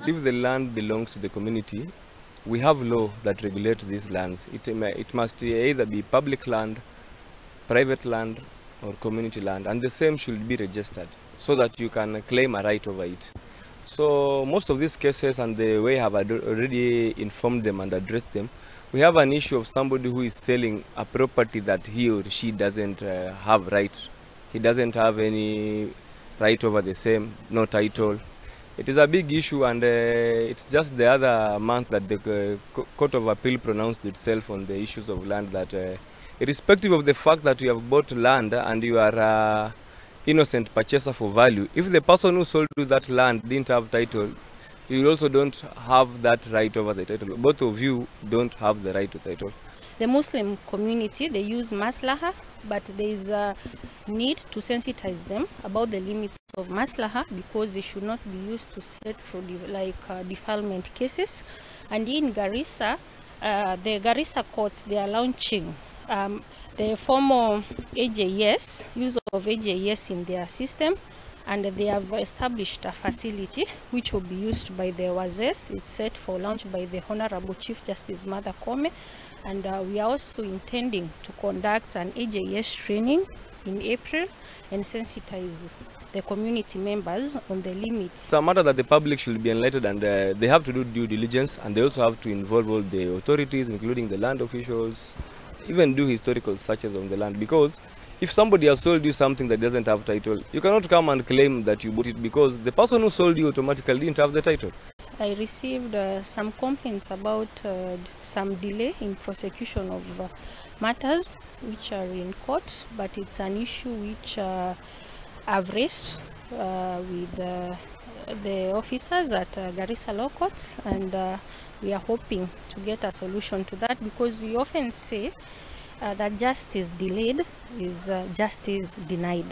if the land belongs to the community, we have law that regulate these lands. It must either be public land, private land, or community land, and the same should be registered so that you can claim a right over it. So most of these cases, and the way I have already informed them and addressed them, we have an issue of somebody who is selling a property that he or she doesn't have right. He doesn't have any right over the same, no title. It is a big issue, and it's just the other month that the Court of Appeal pronounced itself on the issues of land that irrespective of the fact that you have bought land and you are an innocent purchaser for value, if the person who sold you that land didn't have title, you also don't have that right over the title. Both of you don't have the right to title. The Muslim community, they use maslaha, but there is a need to sensitize them about the limits of maslaha because they should not be used to settle defilement cases. And in Garissa, the Garissa courts, they are launching the formal AJS, use of AJS in their system, and they have established a facility which will be used by the Wazes. It's set for launch by the Honorable Chief Justice Mother Kome, and we are also intending to conduct an AJS training in April and sensitize the community members on the limits. It's a matter that the public should be enlightened, and they have to do due diligence, and they also have to involve all the authorities, including the land officials, even do historical searches on the land, because if somebody has sold you something that doesn't have title, you cannot come and claim that you bought it because the person who sold you automatically didn't have the title. I received some complaints about some delay in prosecution of matters which are in court, but it's an issue which I've raised with the officers at Garissa Law Courts, and we are hoping to get a solution to that, because we often say that justice delayed is justice denied.